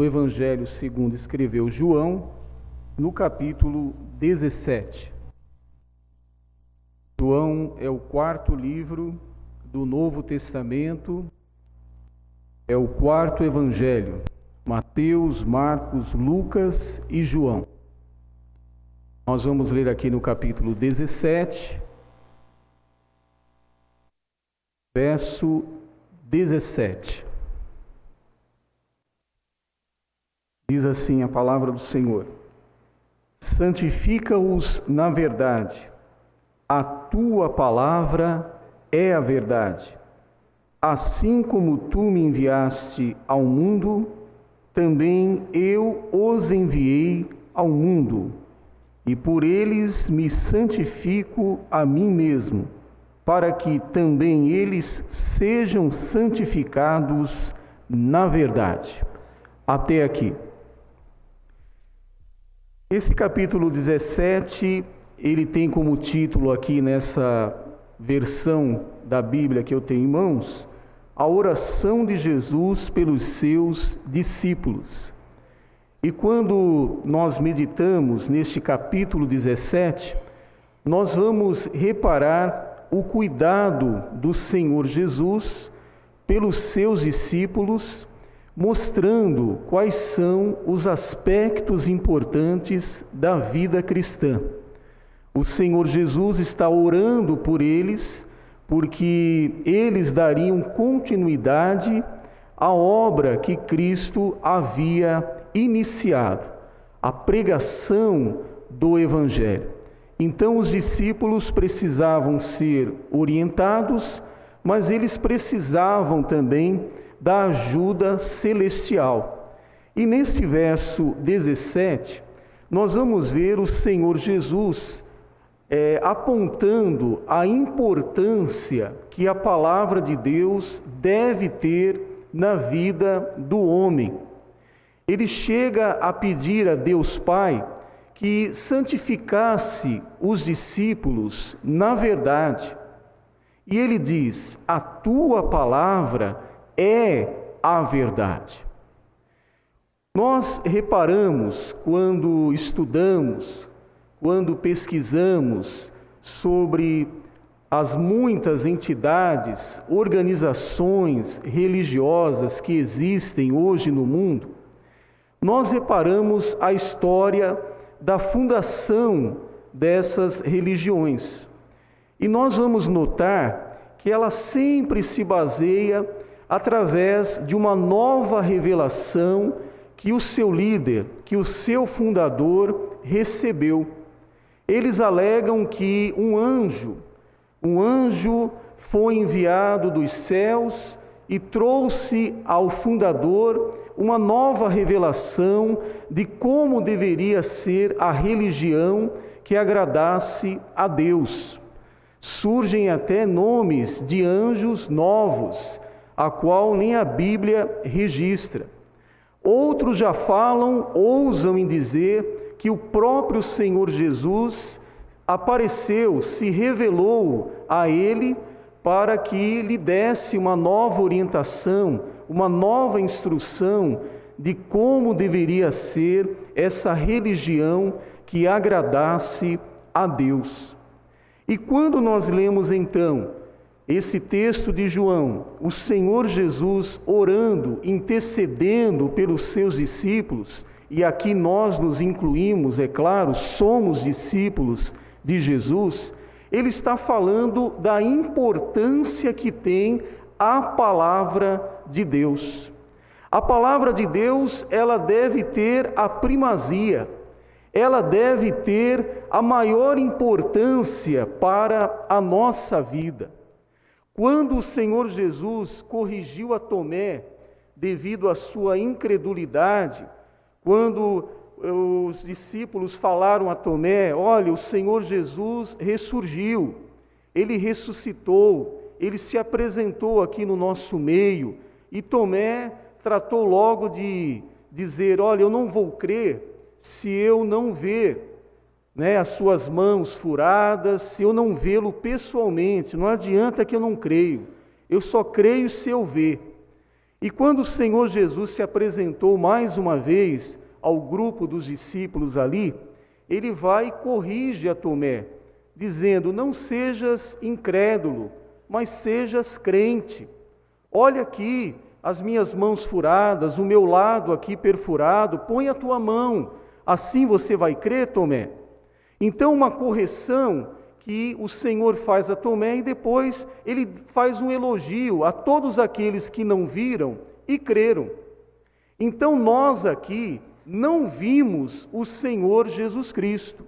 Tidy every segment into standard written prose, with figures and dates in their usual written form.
Evangelho segundo escreveu João, no capítulo 17. João é o quarto livro do Novo Testamento, é o quarto Evangelho. Mateus, Marcos, Lucas e João. Nós vamos ler aqui no capítulo 17, verso 17. Diz assim a palavra do Senhor: santifica-os na verdade, a tua palavra é a verdade. Assim como tu me enviaste ao mundo, também eu os enviei ao mundo, e por eles me santifico a mim mesmo, para que também eles sejam santificados na verdade. Até aqui. Esse capítulo 17, ele tem como título aqui nessa versão da Bíblia que eu tenho em mãos, a oração de Jesus pelos seus discípulos. E quando nós meditamos neste capítulo 17, nós vamos reparar o cuidado do Senhor Jesus pelos seus discípulos, mostrando quais são os aspectos importantes da vida cristã. O Senhor Jesus está orando por eles, porque eles dariam continuidade à obra que Cristo havia iniciado, a pregação do Evangelho. Então os discípulos precisavam ser orientados, mas eles precisavam também da ajuda celestial. E nesse verso 17, nós vamos ver o Senhor Jesus apontando a importância que a palavra de Deus deve ter na vida do homem. Ele chega a pedir a Deus Pai que santificasse os discípulos na verdade. E ele diz: a tua palavra é a verdade. Nós reparamos quando estudamos, quando pesquisamos sobre as muitas entidades, organizações religiosas que existem hoje no mundo, nós reparamos a história da fundação dessas religiões. E nós vamos notar que ela sempre se baseia através de uma nova revelação que o seu líder, que o seu fundador recebeu. Eles alegam que um anjo foi enviado dos céus e trouxe ao fundador uma nova revelação de como deveria ser a religião que agradasse a Deus. Surgem até nomes de anjos novos, a qual nem a Bíblia registra. Outros já ousam em dizer que o próprio Senhor Jesus apareceu, se revelou a ele para que lhe desse uma nova orientação, uma nova instrução de como deveria ser essa religião que agradasse a Deus. E quando nós lemos então esse texto de João, o Senhor Jesus orando, intercedendo pelos seus discípulos, e aqui nós nos incluímos, é claro, somos discípulos de Jesus, ele está falando da importância que tem a palavra de Deus. A palavra de Deus, ela deve ter a primazia, ela deve ter a maior importância para a nossa vida. Quando o Senhor Jesus corrigiu a Tomé devido à sua incredulidade, quando os discípulos falaram a Tomé: olha, o Senhor Jesus ressurgiu, ele ressuscitou, ele se apresentou aqui no nosso meio, e Tomé tratou logo de dizer: olha, eu não vou crer se eu não ver as suas mãos furadas, se eu não vê-lo pessoalmente. Não adianta que eu não creio, eu só creio se eu ver. E quando o Senhor Jesus se apresentou mais uma vez ao grupo dos discípulos ali, ele vai e corrige a Tomé, dizendo: não sejas incrédulo, mas sejas crente. Olha aqui as minhas mãos furadas, o meu lado aqui perfurado, põe a tua mão, assim você vai crer, Tomé? Então, uma correção que o Senhor faz a Tomé e depois ele faz um elogio a todos aqueles que não viram e creram. Então, nós aqui não vimos o Senhor Jesus Cristo.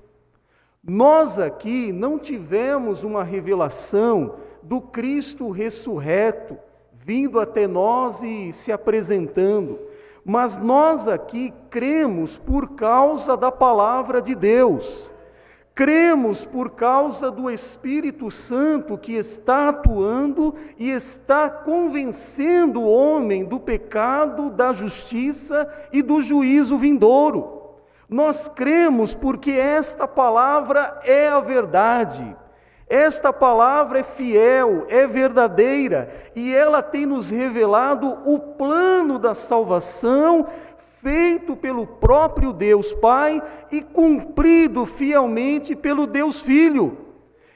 Nós aqui não tivemos uma revelação do Cristo ressurreto, vindo até nós e se apresentando, mas nós aqui cremos por causa da palavra de Deus, cremos por causa do Espírito Santo que está atuando e está convencendo o homem do pecado, da justiça e do juízo vindouro. Nós cremos porque esta palavra é a verdade. Esta palavra é fiel, é verdadeira, e ela tem nos revelado o plano da salvação, feito pelo próprio Deus Pai e cumprido fielmente pelo Deus Filho.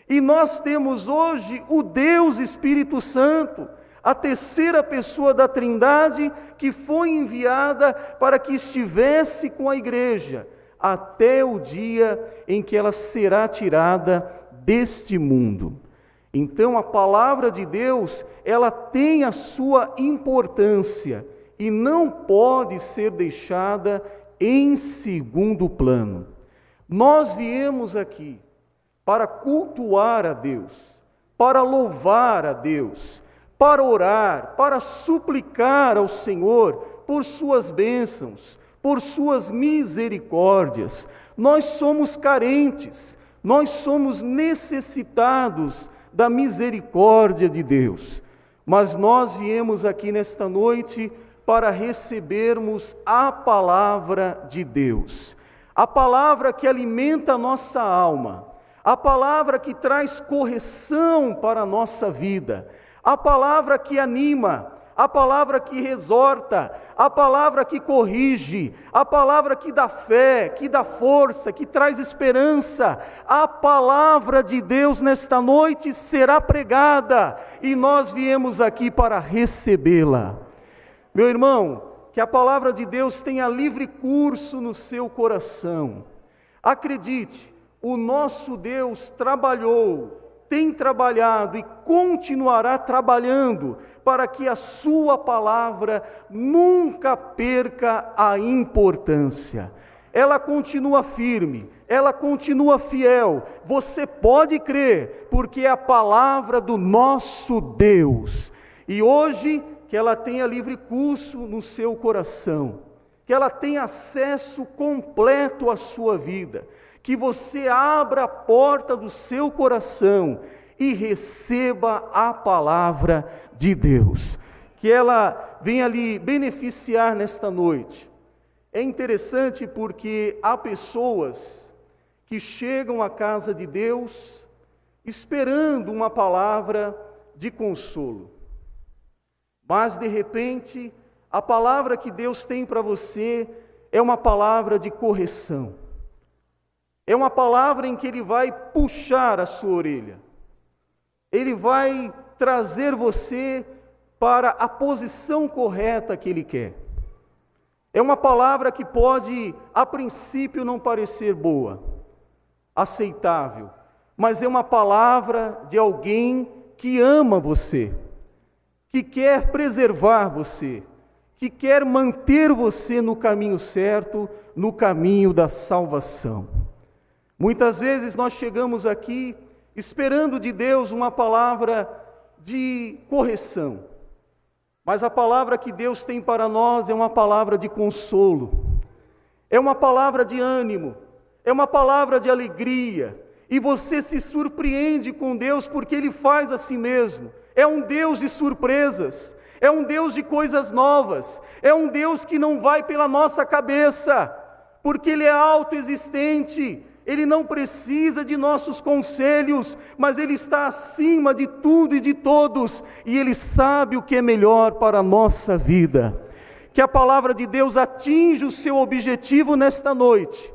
E nós temos hoje o Deus Espírito Santo, a terceira pessoa da Trindade, que foi enviada para que estivesse com a igreja, até o dia em que ela será tirada deste mundo. Então a palavra de Deus, ela tem a sua importância e não pode ser deixada em segundo plano. Nós viemos aqui para cultuar a Deus, para louvar a Deus, para orar, para suplicar ao Senhor por suas bênçãos, por suas misericórdias. Nós somos carentes, nós somos necessitados da misericórdia de Deus, mas nós viemos aqui nesta noite para recebermos a palavra de Deus, a palavra que alimenta a nossa alma, a palavra que traz correção para a nossa vida, a palavra que anima, a palavra que exorta, a palavra que corrige, a palavra que dá fé, que dá força, que traz esperança. A palavra de Deus nesta noite será pregada e nós viemos aqui para recebê-la. Meu irmão, que a palavra de Deus tenha livre curso no seu coração. Acredite, o nosso Deus trabalhou, tem trabalhado e continuará trabalhando para que a sua palavra nunca perca a importância. Ela continua firme, ela continua fiel. Você pode crer, porque é a palavra do nosso Deus. E hoje, que ela tenha livre curso no seu coração, que ela tenha acesso completo à sua vida, que você abra a porta do seu coração e receba a palavra de Deus, que ela venha lhe beneficiar nesta noite. É interessante porque há pessoas que chegam à casa de Deus esperando uma palavra de consolo, mas de repente a palavra que Deus tem para você é uma palavra de correção. É uma palavra em que Ele vai puxar a sua orelha. Ele vai trazer você para a posição correta que Ele quer. É uma palavra que pode, a princípio, não parecer boa, aceitável, mas é uma palavra de alguém que ama você, que quer preservar você, que quer manter você no caminho certo, no caminho da salvação. Muitas vezes nós chegamos aqui esperando de Deus uma palavra de correção, mas a palavra que Deus tem para nós é uma palavra de consolo, é uma palavra de ânimo, é uma palavra de alegria, e você se surpreende com Deus porque Ele faz assim mesmo. É um Deus de surpresas, é um Deus de coisas novas, é um Deus que não vai pela nossa cabeça, porque Ele é autoexistente. Ele não precisa de nossos conselhos, mas Ele está acima de tudo e de todos, e Ele sabe o que é melhor para a nossa vida. Que a palavra de Deus atinja o seu objetivo nesta noite,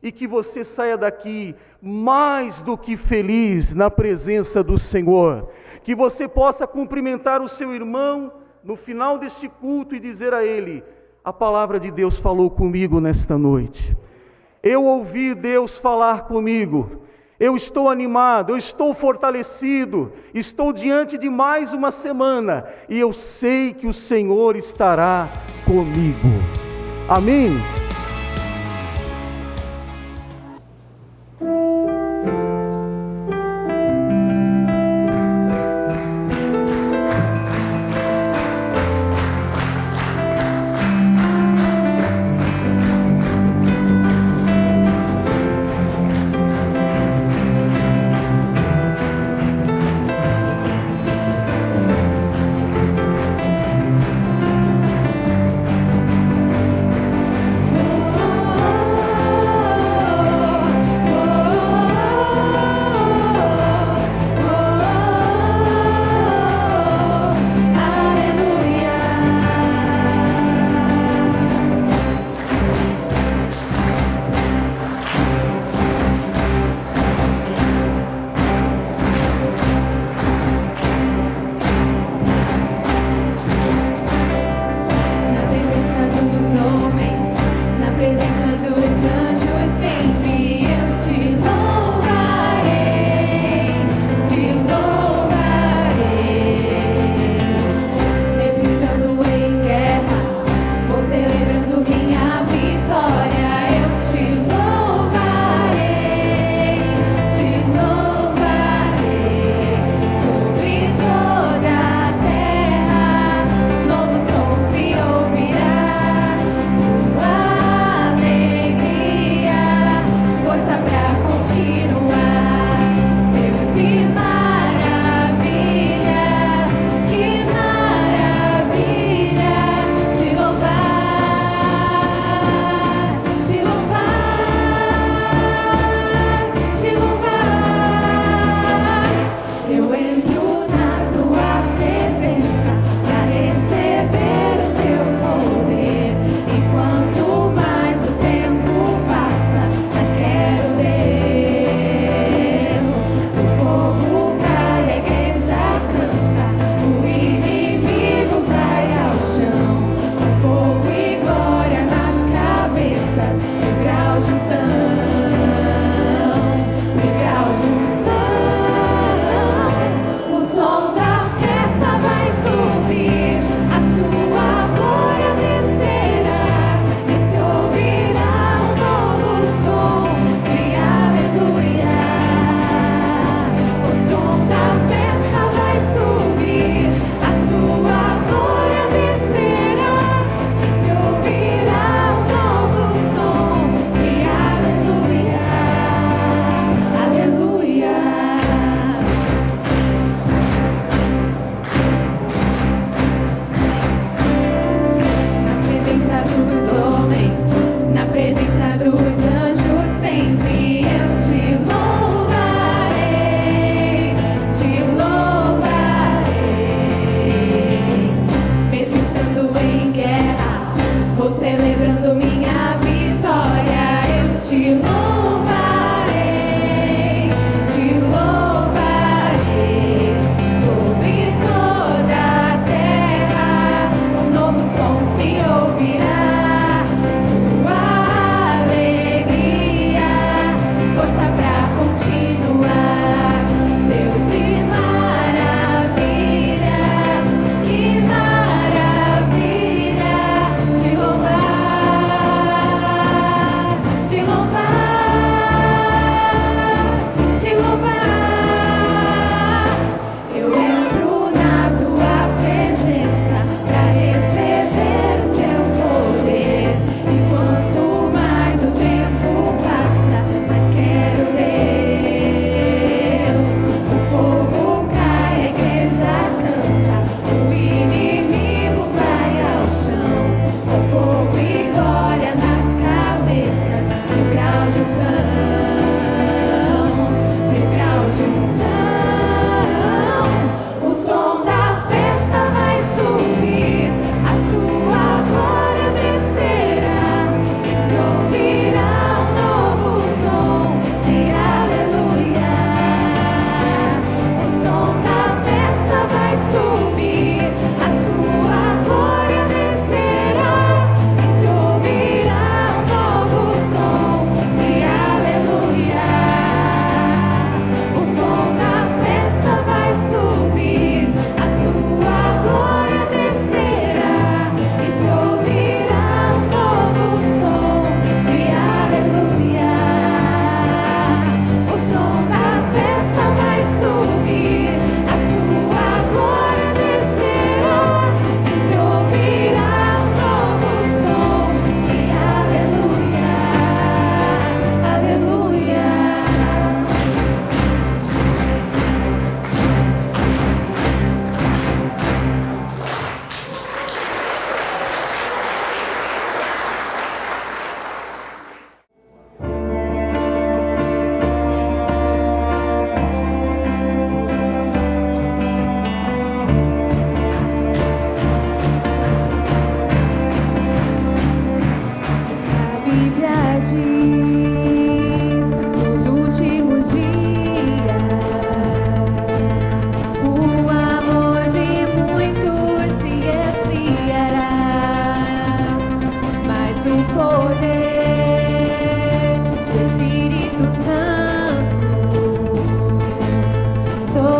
e que você saia daqui mais do que feliz na presença do Senhor. Que você possa cumprimentar o seu irmão no final deste culto e dizer a ele: a palavra de Deus falou comigo nesta noite. Eu ouvi Deus falar comigo. Eu estou animado, eu estou fortalecido, estou diante de mais uma semana e eu sei que o Senhor estará comigo. Amém?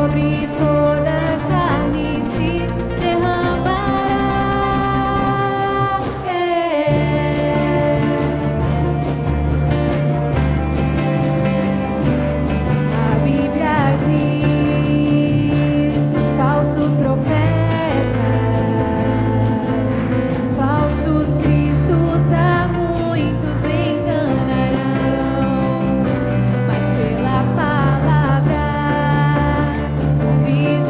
sobre toda a carne se derramará. A Bíblia diz: falsos profetas, falsos cristos, a muitos enganarão, mas pela palavra de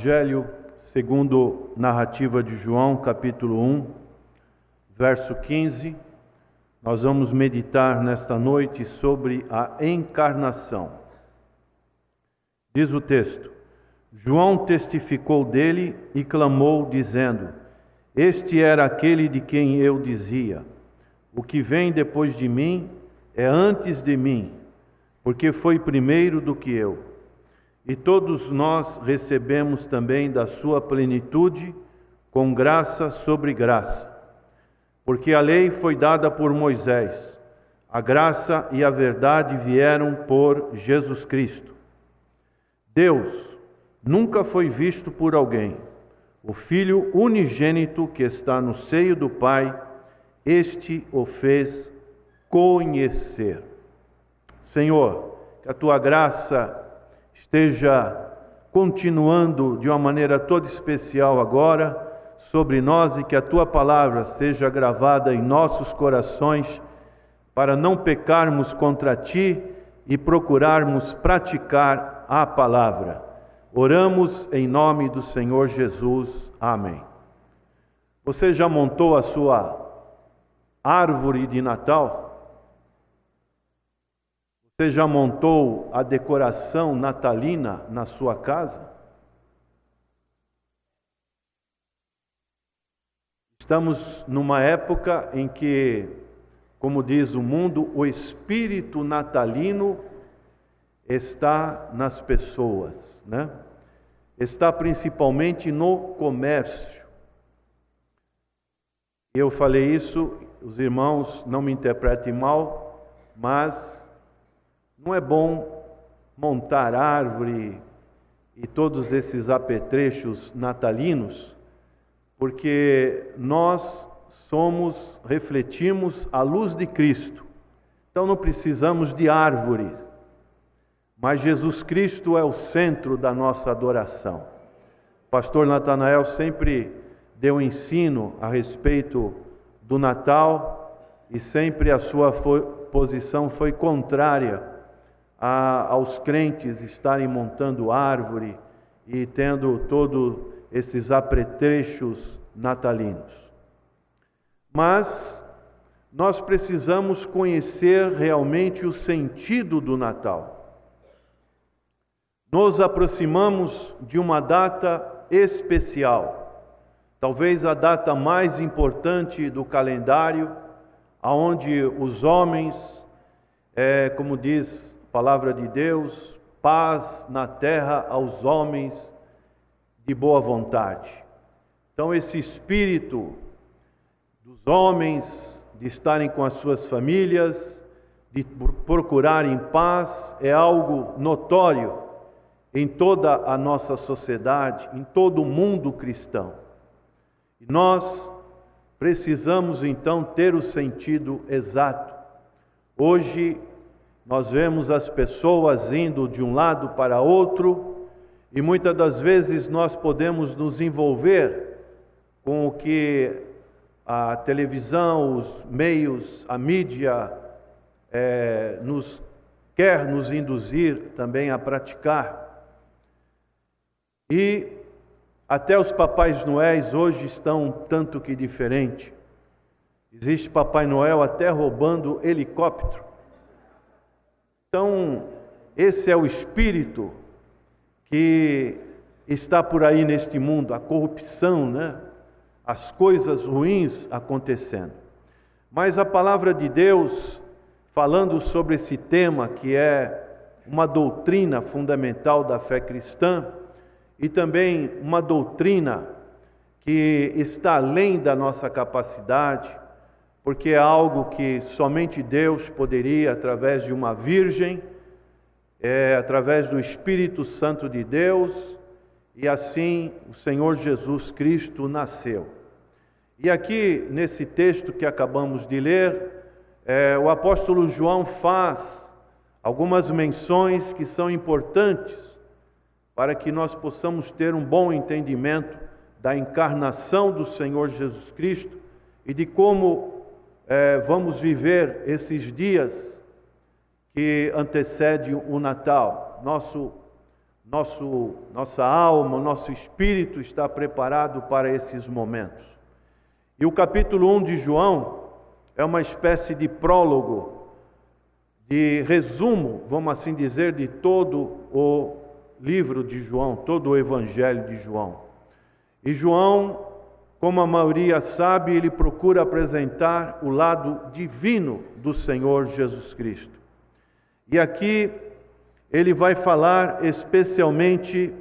Evangelho segundo narrativa de João, capítulo 1, verso 15. Nós vamos meditar nesta noite sobre a encarnação. Diz o texto: João testificou dele e clamou, dizendo: Este era aquele de quem eu dizia: O que vem depois de mim é antes de mim, porque foi primeiro do que eu. E todos nós recebemos também da sua plenitude, com graça sobre graça. Porque a lei foi dada por Moisés, a graça e a verdade vieram por Jesus Cristo. Deus nunca foi visto por alguém. O Filho unigênito que está no seio do Pai, este o fez conhecer. Senhor, que a tua graça esteja continuando de uma maneira toda especial agora sobre nós e que a tua palavra seja gravada em nossos corações para não pecarmos contra ti e procurarmos praticar a palavra. Oramos em nome do Senhor Jesus. Amém. Você já montou a sua árvore de Natal? Você já montou a decoração natalina na sua casa? Estamos numa época em que, como diz o mundo, o espírito natalino está nas pessoas, né? Está principalmente no comércio. Eu falei isso, os irmãos não me interpretem mal, mas não é bom montar árvore e todos esses apetrechos natalinos porque nós refletimos a luz de Cristo. Então não precisamos de árvores, mas Jesus Cristo é o centro da nossa adoração. O pastor Natanael sempre deu ensino a respeito do Natal e sempre a sua posição foi contrária aos crentes estarem montando árvore e tendo todos esses apetrechos natalinos. Mas nós precisamos conhecer realmente o sentido do Natal. Nos aproximamos de uma data especial, talvez a data mais importante do calendário, aonde os homens, como diz a palavra de Deus, paz na terra aos homens de boa vontade. Então esse espírito dos homens de estarem com as suas famílias, de procurarem paz, é algo notório em toda a nossa sociedade, em todo o mundo cristão. E nós precisamos então ter o sentido exato. Hoje nós vemos as pessoas indo de um lado para outro e muitas das vezes nós podemos nos envolver com o que a televisão, os meios, a mídia quer nos induzir também a praticar. E até os Papais Noéis hoje estão um tanto que diferente. Existe Papai Noel até roubando helicóptero. Então, esse é o espírito que está por aí neste mundo, a corrupção, né? As coisas ruins acontecendo. Mas a palavra de Deus, falando sobre esse tema que é uma doutrina fundamental da fé cristã, e também uma doutrina que está além da nossa capacidade, porque é algo que somente Deus poderia, através de uma virgem, através do Espírito Santo de Deus, e assim o Senhor Jesus Cristo nasceu. E aqui, nesse texto que acabamos de ler, o apóstolo João faz algumas menções que são importantes para que nós possamos ter um bom entendimento da encarnação do Senhor Jesus Cristo e de como vamos viver esses dias que antecedem o Natal. Nossa alma, nosso espírito está preparado para esses momentos. E o capítulo 1 de João é uma espécie de prólogo, de resumo, vamos assim dizer, de todo o livro de João, todo o Evangelho de João. E João, como a maioria sabe, ele procura apresentar o lado divino do Senhor Jesus Cristo. E aqui ele vai falar especialmente,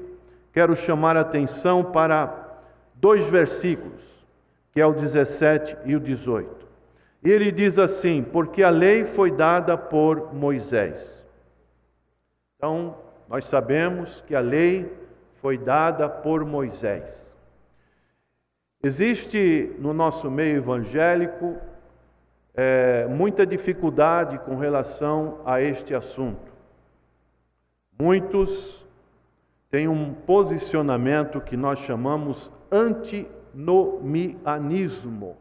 quero chamar a atenção para 2 versículos, que é o 17 e o 18. E ele diz assim: porque a lei foi dada por Moisés. Então, nós sabemos que a lei foi dada por Moisés. Existe no nosso meio evangélico muita dificuldade com relação a este assunto. Muitos têm um posicionamento que nós chamamos antinomianismo.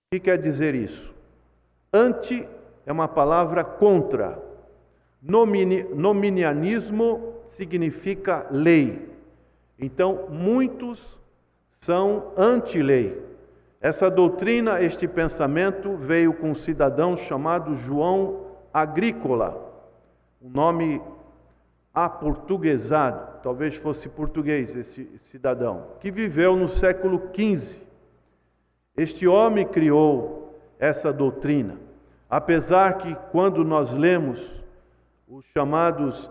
O que quer dizer isso? Anti é uma palavra contra. Nomianismo significa lei. Então, muitos são anti-lei. Essa doutrina, este pensamento, veio com um cidadão chamado João Agrícola, um nome aportuguesado, talvez fosse português esse cidadão, que viveu no século XV. Este homem criou essa doutrina, apesar que quando nós lemos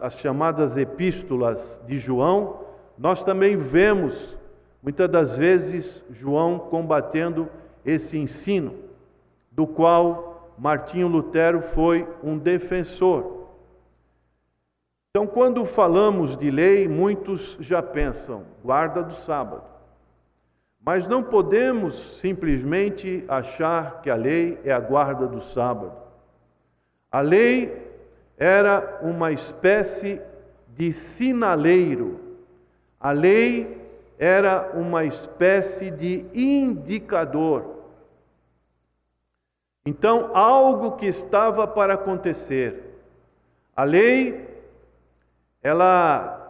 as chamadas epístolas de João, nós também vemos, muitas das vezes, João combatendo esse ensino, do qual Martinho Lutero foi um defensor. Então, quando falamos de lei, muitos já pensam, guarda do sábado. Mas não podemos simplesmente achar que a lei é a guarda do sábado. A lei era uma espécie de sinaleiro. A lei era uma espécie de indicador. Então, algo que estava para acontecer. A lei,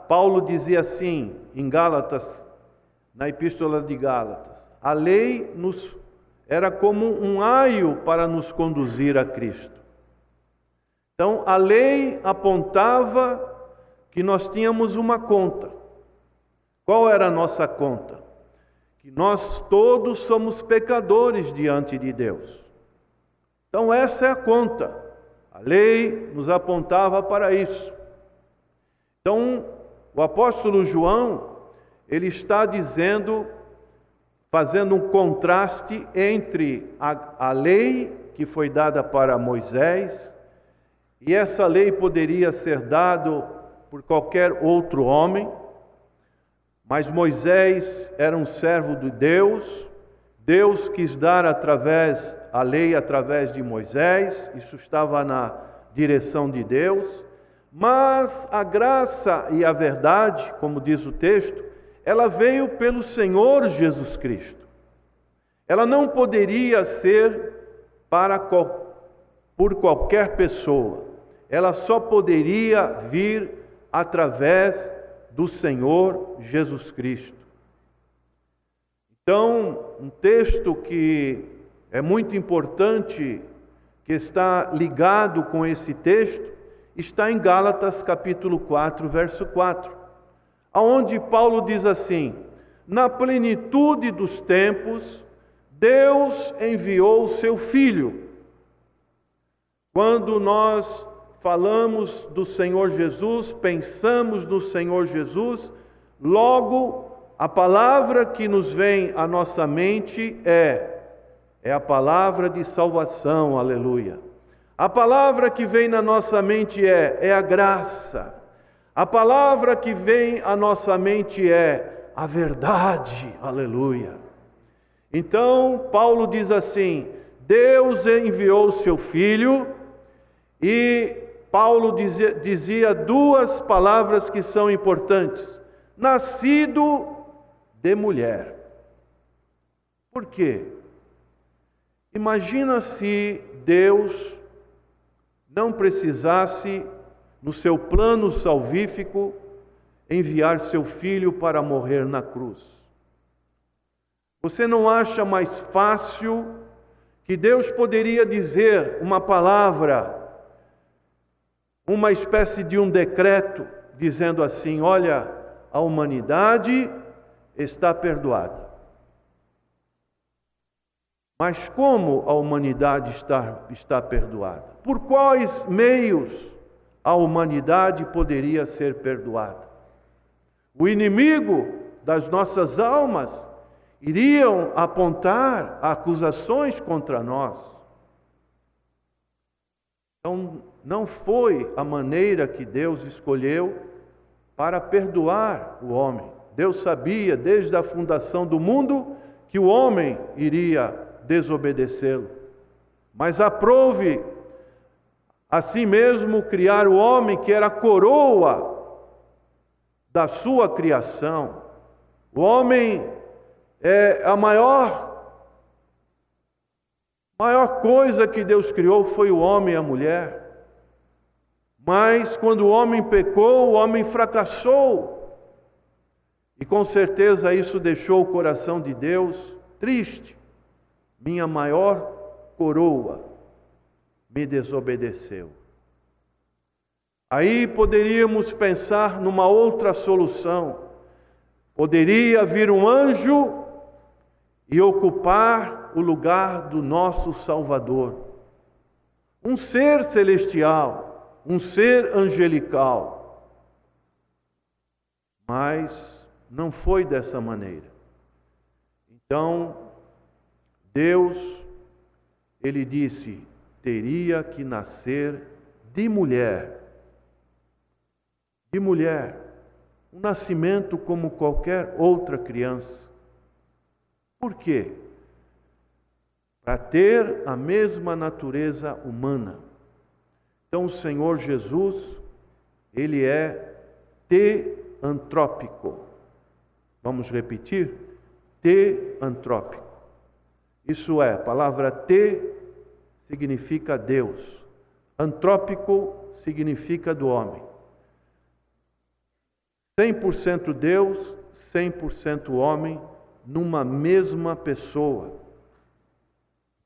Paulo dizia assim em Gálatas, na Epístola de Gálatas, a lei era como um aio para nos conduzir a Cristo. Então, a lei apontava que nós tínhamos uma conta. Qual era a nossa conta? Que nós todos somos pecadores diante de Deus. Então, essa é a conta. A lei nos apontava para isso. Então, o apóstolo João, ele está dizendo, fazendo um contraste entre a lei que foi dada para Moisés, e essa lei poderia ser dada por qualquer outro homem, mas Moisés era um servo de Deus, Deus quis dar a lei através de Moisés, isso estava na direção de Deus, mas a graça e a verdade, como diz o texto, ela veio pelo Senhor Jesus Cristo. Ela não poderia ser por qualquer pessoa, ela só poderia vir através do Senhor Jesus Cristo. Então, um texto que é muito importante, que está ligado com esse texto, está em Gálatas capítulo 4, verso 4, aonde Paulo diz assim: na plenitude dos tempos, Deus enviou o seu Filho. Quando nós falamos do Senhor Jesus, pensamos no Senhor Jesus, logo a palavra que nos vem à nossa mente é a palavra de salvação, aleluia. A palavra que vem na nossa mente é a graça. A palavra que vem à nossa mente é a verdade, aleluia. Então, Paulo diz assim: Deus enviou o seu Filho, e Paulo dizia duas palavras que são importantes: nascido de mulher. Por quê? Imagina se Deus não precisasse, no seu plano salvífico, enviar seu Filho para morrer na cruz. Você não acha mais fácil que Deus poderia dizer uma palavra, uma espécie de um decreto, dizendo assim: olha, a humanidade está perdoada. Mas como a humanidade está perdoada? Por quais meios a humanidade poderia ser perdoada? O inimigo das nossas almas iriam apontar acusações contra nós. Então, não foi a maneira que Deus escolheu para perdoar o homem. Deus sabia desde a fundação do mundo que o homem iria desobedecê-lo, mas aprove a si mesmo criar o homem, que era a coroa da sua criação. O homem é a maior coisa que Deus criou, foi o homem e a mulher. Mas quando o homem pecou, o homem fracassou. E com certeza isso deixou o coração de Deus triste. Minha maior coroa me desobedeceu. Aí poderíamos pensar numa outra solução. Poderia vir um anjo e ocupar o lugar do nosso Salvador. Um ser celestial, um ser angelical. Mas não foi dessa maneira. Então, Deus, Ele disse, teria que nascer de mulher. De mulher. Um nascimento como qualquer outra criança. Por quê? Para ter a mesma natureza humana. Então o Senhor Jesus, Ele é teantrópico. Vamos repetir? Teantrópico. Isso é, a palavra te significa Deus. Antrópico significa do homem. 100% Deus, 100% homem, numa mesma pessoa.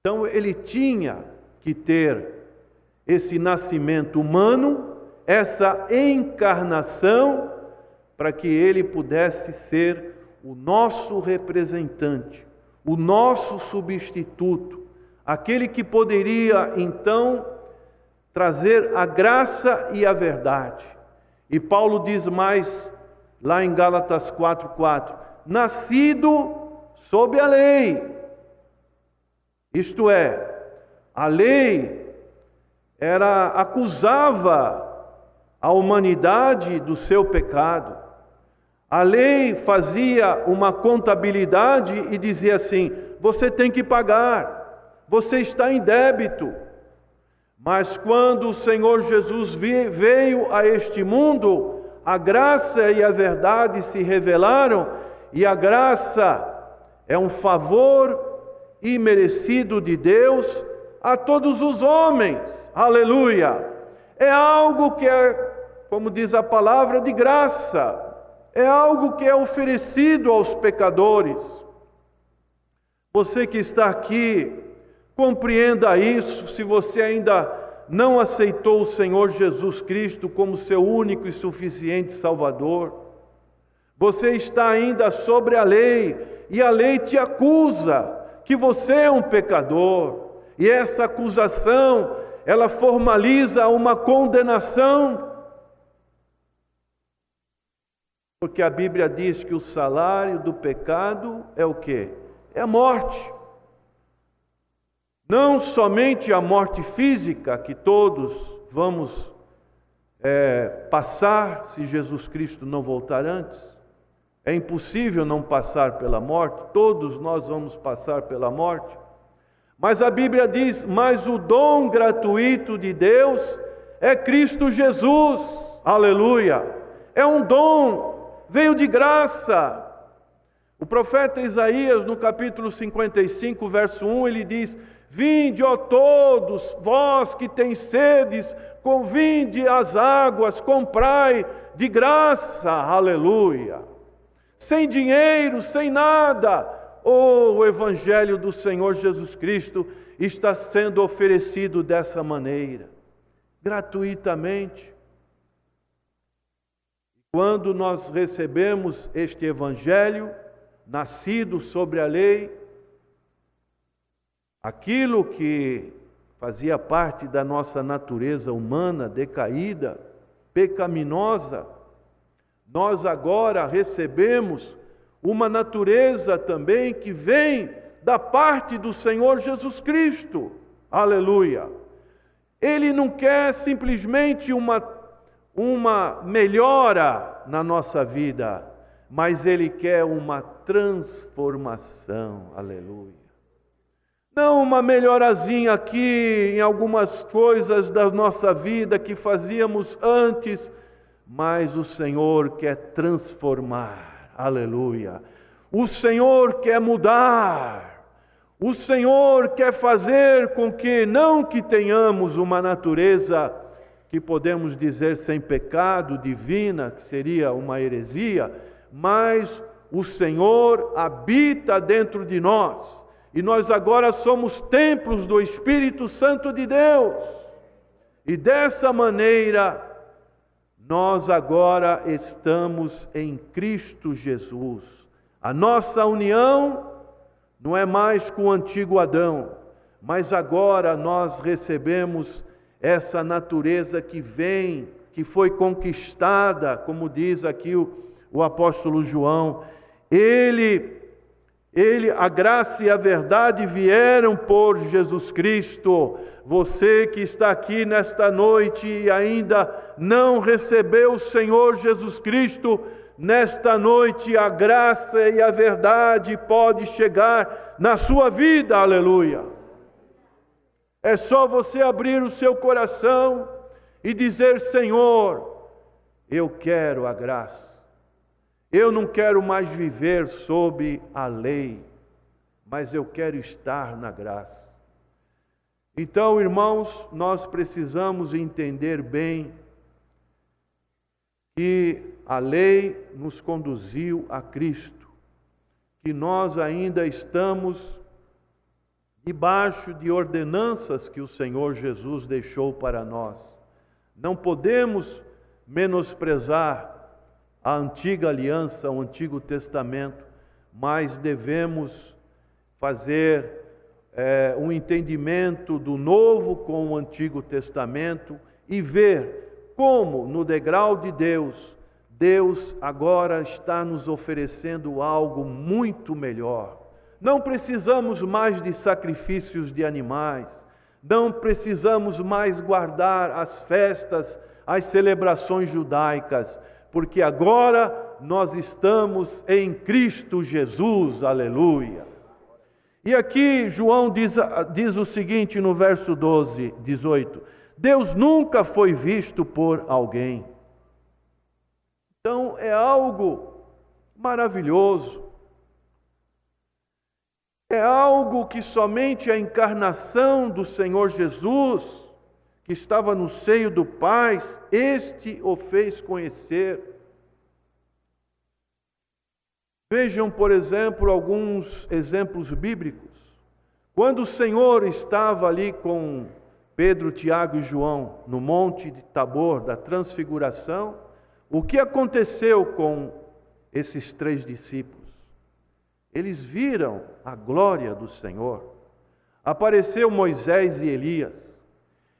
Então ele tinha que ter esse nascimento humano, essa encarnação, para que ele pudesse ser o nosso representante, o nosso substituto, aquele que poderia então trazer a graça e a verdade. E Paulo diz mais lá em Gálatas 4:4, nascido sob a lei. Isto é, a lei acusava a humanidade do seu pecado. A lei fazia uma contabilidade e dizia assim: você tem que pagar, você está em débito. Mas quando o Senhor Jesus veio a este mundo, a graça e a verdade se revelaram, e a graça é um favor imerecido de Deus a todos os homens. Aleluia! É algo que é, como diz a palavra, de graça. É algo que é oferecido aos pecadores. Você que está aqui, compreenda isso. Se você ainda não aceitou o Senhor Jesus Cristo como seu único e suficiente Salvador, você está ainda sobre a lei, e a lei te acusa que você é um pecador, e essa acusação, ela formaliza uma condenação, porque a Bíblia diz que o salário do pecado é o quê? É a morte. Não somente a morte física, que todos vamos passar se Jesus Cristo não voltar antes. É impossível não passar pela morte, todos nós vamos passar pela morte. Mas a Bíblia diz, mas o dom gratuito de Deus é Cristo Jesus. Aleluia! É um dom, veio de graça. O profeta Isaías, no capítulo 55, verso 1, ele diz: vinde, ó todos, vós que tendes sedes, convinde às águas, comprai de graça. Aleluia! Sem dinheiro, sem nada. O Evangelho do Senhor Jesus Cristo está sendo oferecido dessa maneira, gratuitamente. Quando nós recebemos este Evangelho, nascido sobre a lei, aquilo que fazia parte da nossa natureza humana decaída, pecaminosa, nós agora recebemos uma natureza também que vem da parte do Senhor Jesus Cristo. Aleluia! Ele não quer simplesmente uma melhora na nossa vida, mas Ele quer uma transformação. Aleluia! Não uma melhorazinha aqui em algumas coisas da nossa vida que fazíamos antes, mas o Senhor quer transformar. Aleluia! O Senhor quer mudar. O Senhor quer fazer com que, não que tenhamos uma natureza que podemos dizer sem pecado, divina, que seria uma heresia, mas o Senhor habita dentro de nós. E nós agora somos templos do Espírito Santo de Deus. E dessa maneira, nós agora estamos em Cristo Jesus. A nossa união não é mais com o antigo Adão, mas agora nós recebemos essa natureza que vem, que foi conquistada, como diz aqui o apóstolo João. A graça e a verdade vieram por Jesus Cristo. Você que está aqui nesta noite e ainda não recebeu o Senhor Jesus Cristo, nesta noite a graça e a verdade pode chegar na sua vida, aleluia. É só você abrir o seu coração e dizer: Senhor, eu quero a graça. Eu não quero mais viver sob a lei, mas eu quero estar na graça. Então, irmãos, nós precisamos entender bem que a lei nos conduziu a Cristo, que nós ainda estamos debaixo de ordenanças que o Senhor Jesus deixou para nós. Não podemos menosprezar a antiga aliança, o Antigo Testamento, mas devemos fazer um entendimento do Novo com o Antigo Testamento e ver como, no degrau de Deus, Deus agora está nos oferecendo algo muito melhor. Não precisamos mais de sacrifícios de animais, não precisamos mais guardar as festas, as celebrações judaicas, porque agora nós estamos em Cristo Jesus, aleluia. E aqui João diz o seguinte no verso 18: Deus nunca foi visto por alguém. Então é algo maravilhoso. É algo que somente a encarnação do Senhor Jesus, que estava no seio do Pai, este o fez conhecer. Vejam, por exemplo, alguns exemplos bíblicos. Quando o Senhor estava ali com Pedro, Tiago e João no Monte de Tabor da Transfiguração, o que aconteceu com esses 3 discípulos? Eles viram a glória do Senhor. Apareceu Moisés e Elias.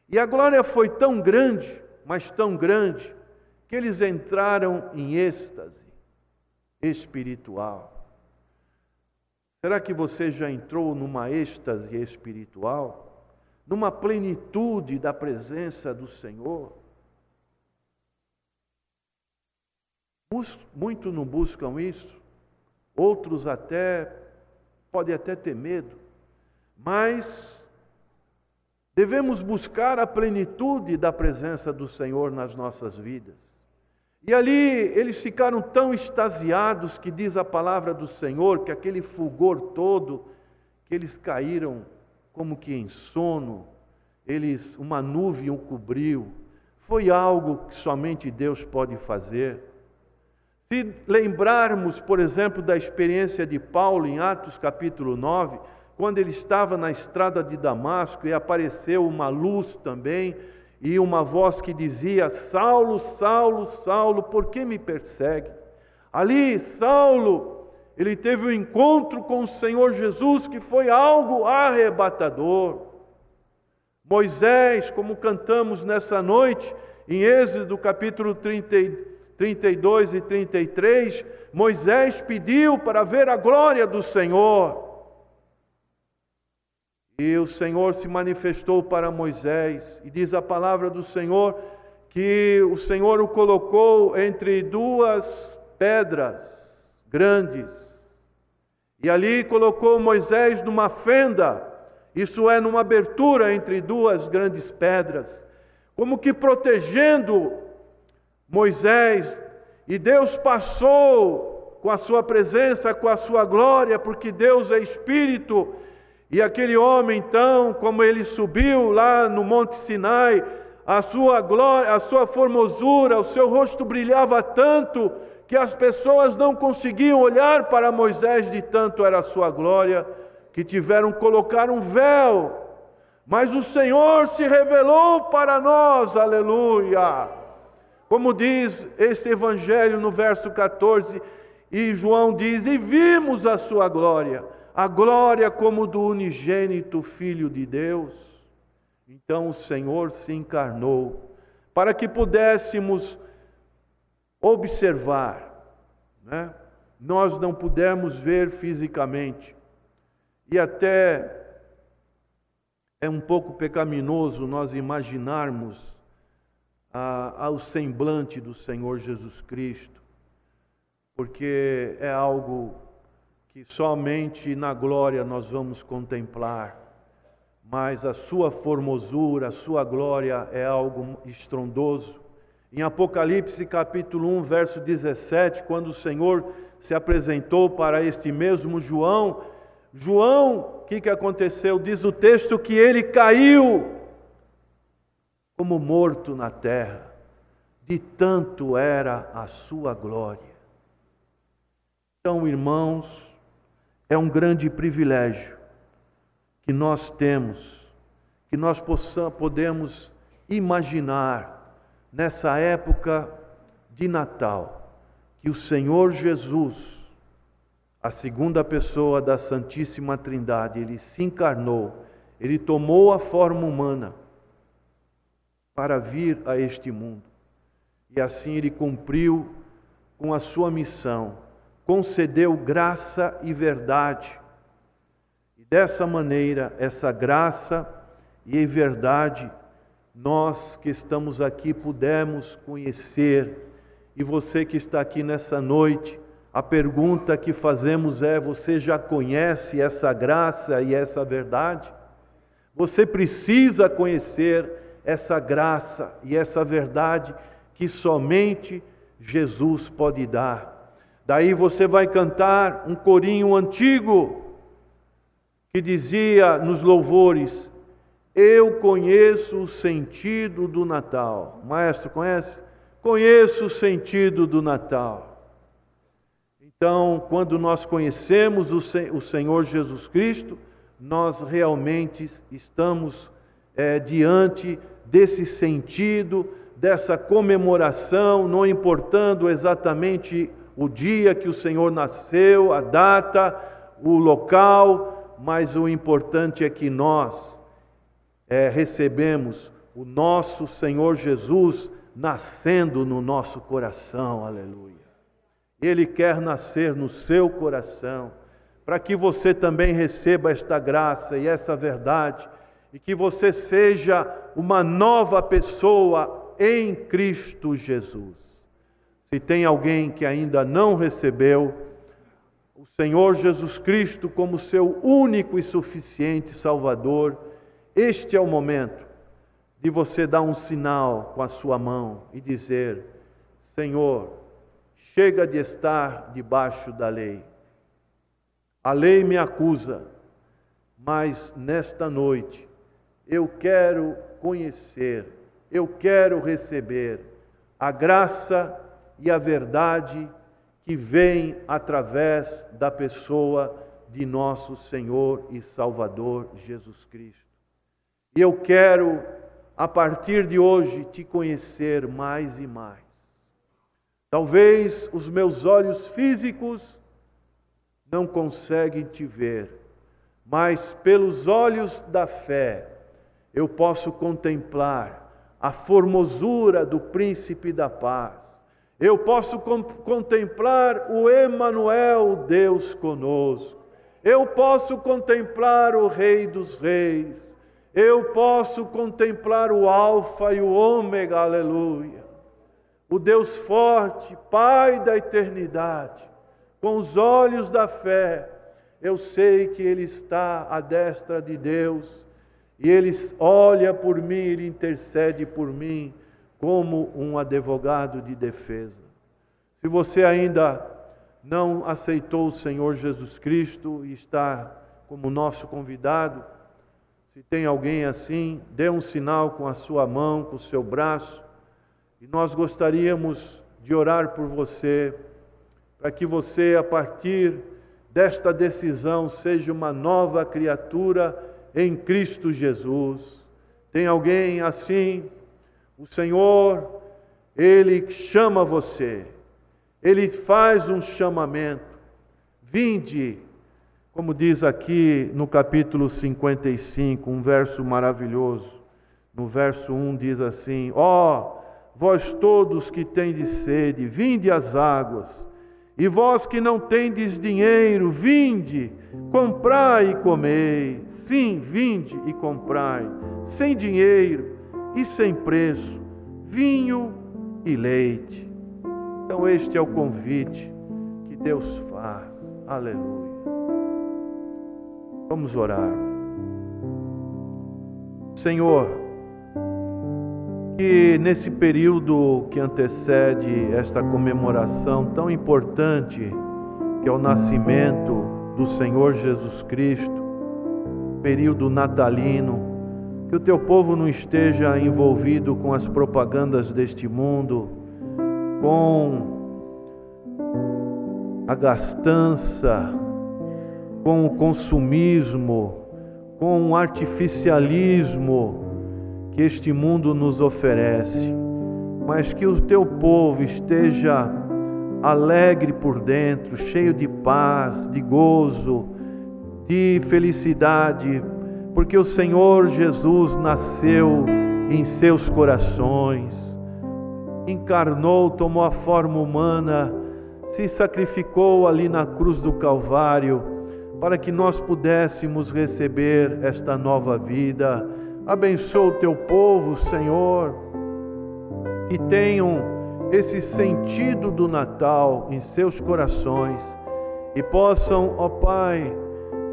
E a glória foi tão grande, mas tão grande, que eles entraram em êxtase espiritual. Será que você já entrou numa êxtase espiritual? Numa plenitude da presença do Senhor? Muitos não buscam isso. Outros podem até ter medo. Mas devemos buscar a plenitude da presença do Senhor nas nossas vidas. E ali eles ficaram tão extasiados, que diz a palavra do Senhor, que aquele fulgor todo, que eles caíram como que em sono, uma nuvem o cobriu. Foi algo que somente Deus pode fazer. Se lembrarmos, por exemplo, da experiência de Paulo em Atos capítulo 9, quando ele estava na estrada de Damasco e apareceu uma luz também, e uma voz que dizia: Saulo, Saulo, Saulo, por que me persegue? Ali, Saulo, ele teve um encontro com o Senhor Jesus que foi algo arrebatador. Moisés, como cantamos nessa noite, em Êxodo capítulo 32 e 33, Moisés pediu para ver a glória do Senhor. E o Senhor se manifestou para Moisés, e diz a palavra do Senhor que o Senhor o colocou entre 2 pedras grandes, e ali colocou Moisés numa fenda, isso é, numa abertura entre 2 grandes pedras, como que protegendo Moisés, e Deus passou com a sua presença, com a sua glória, porque Deus é Espírito. E aquele homem, então, como ele subiu lá no Monte Sinai, a sua glória, a sua formosura, o seu rosto brilhava tanto que as pessoas não conseguiam olhar para Moisés, de tanto era a sua glória, que tiveram que colocar um véu. Mas o Senhor se revelou para nós, aleluia! Como diz esse evangelho no verso 14, e João diz: e vimos a sua glória, a glória como do unigênito Filho de Deus. Então o Senhor se encarnou, para que pudéssemos observar, né? Nós não pudemos ver fisicamente, e até é um pouco pecaminoso nós imaginarmos o semblante do Senhor Jesus Cristo, porque é algo que somente na glória nós vamos contemplar. Mas a sua formosura, a sua glória é algo estrondoso. Em Apocalipse capítulo 1, verso 17, quando o Senhor se apresentou para este mesmo João, o que aconteceu? Diz o texto que ele caiu como morto na terra, de tanto era a sua glória. Então, irmãos, é um grande privilégio que nós temos, que nós podemos imaginar nessa época de Natal, que o Senhor Jesus, a segunda pessoa da Santíssima Trindade, Ele se encarnou, Ele tomou a forma humana para vir a este mundo. E assim Ele cumpriu com a sua missão, concedeu graça e verdade. E dessa maneira, essa graça e verdade, nós que estamos aqui pudemos conhecer. E você que está aqui nessa noite, a pergunta que fazemos é: você já conhece essa graça e essa verdade? Você precisa conhecer essa graça e essa verdade que somente Jesus pode dar. Daí você vai cantar um corinho antigo que dizia nos louvores: eu conheço o sentido do Natal. Maestro, conhece? Conheço o sentido do Natal. Então, quando nós conhecemos o Senhor Jesus Cristo, nós realmente estamos diante desse sentido, dessa comemoração, não importando exatamente o dia que o Senhor nasceu, a data, o local, mas o importante é que nós recebemos o nosso Senhor Jesus nascendo no nosso coração, aleluia. Ele quer nascer no seu coração, para que você também receba esta graça e essa verdade, e que você seja uma nova pessoa em Cristo Jesus. Se tem alguém que ainda não recebeu o Senhor Jesus Cristo como seu único e suficiente Salvador, este é o momento de você dar um sinal com a sua mão e dizer: Senhor, chega de estar debaixo da lei. A lei me acusa, mas nesta noite eu quero conhecer, eu quero receber a graça e a verdade que vem através da pessoa de nosso Senhor e Salvador Jesus Cristo. E eu quero, a partir de hoje, te conhecer mais e mais. Talvez os meus olhos físicos não conseguem te ver, mas pelos olhos da fé eu posso contemplar a formosura do Príncipe da Paz. Eu posso contemplar o Emanuel, Deus conosco. Eu posso contemplar o Rei dos Reis. Eu posso contemplar o Alfa e o Ômega, aleluia. O Deus forte, Pai da eternidade. Com os olhos da fé, eu sei que Ele está à destra de Deus. E Ele olha por mim, Ele intercede por mim como um advogado de defesa. Se você ainda não aceitou o Senhor Jesus Cristo e está como nosso convidado, se tem alguém assim, dê um sinal com a sua mão, com o seu braço, e nós gostaríamos de orar por você, para que você, a partir desta decisão, seja uma nova criatura em Cristo Jesus. Tem alguém assim? O Senhor, Ele chama você, Ele faz um chamamento. Vinde, como diz aqui no capítulo 55, um verso maravilhoso. No verso 1 diz assim: ó, vós todos que tendes sede, vinde às águas. E vós que não tendes dinheiro, vinde, comprai e comei. Sim, vinde e comprai, sem dinheiro e sem preço, vinho e leite. Então este é o convite Deus faz. Aleluia. Vamos orar. Senhor, que nesse período que antecede esta comemoração tão importante, que é o nascimento do Senhor Jesus Cristo, período natalino, que o teu povo não esteja envolvido com as propagandas deste mundo, com a gastança, com o consumismo, com o artificialismo que este mundo nos oferece, mas que o teu povo esteja alegre por dentro, cheio de paz, de gozo, de felicidade, porque o Senhor Jesus nasceu em seus corações, encarnou, tomou a forma humana, se sacrificou ali na cruz do Calvário, para que nós pudéssemos receber esta nova vida. Abençoa o teu povo, Senhor, que tenham esse sentido do Natal em seus corações e possam, ó Pai,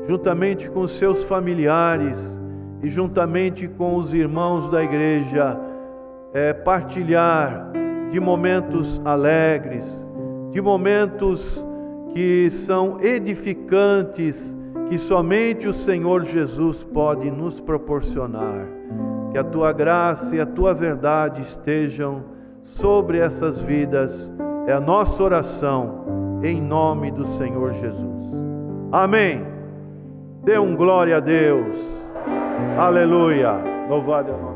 juntamente com seus familiares e juntamente com os irmãos da igreja, partilhar de momentos alegres, de momentos que são edificantes, que somente o Senhor Jesus pode nos proporcionar. Que a tua graça e a tua verdade estejam sobre essas vidas. É a nossa oração, em nome do Senhor Jesus. Amém. Dê um glória a Deus. Aleluia. Louvado é o nome.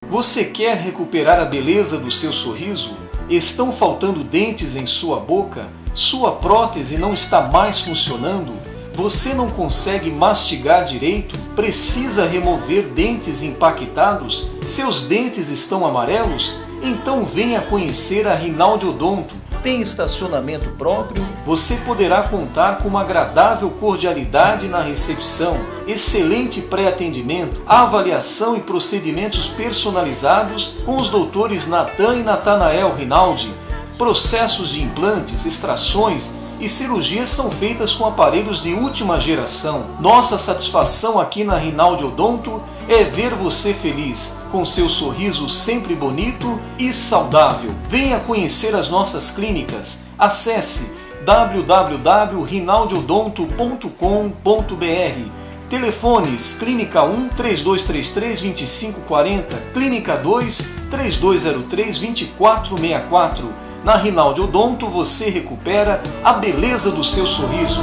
Você quer recuperar a beleza do seu sorriso? Estão faltando dentes em sua boca? Sua prótese não está mais funcionando? Você não consegue mastigar direito? Precisa remover dentes impactados? Seus dentes estão amarelos? Então venha conhecer a Rinaldi Odonto. Tem estacionamento próprio? Você poderá contar com uma agradável cordialidade na recepção, excelente pré-atendimento, avaliação e procedimentos personalizados com os doutores Natan e Natanael Rinaldi. Processos de implantes, extrações e cirurgias são feitas com aparelhos de última geração. Nossa satisfação aqui na Rinaldi Odonto é ver você feliz, com seu sorriso sempre bonito e saudável. Venha conhecer as nossas clínicas. Acesse www.rinaldiodonto.com.br. Telefones: Clínica 1 3233 2540, Clínica 2 3203 2464. Na Rinaldi Odonto você recupera a beleza do seu sorriso.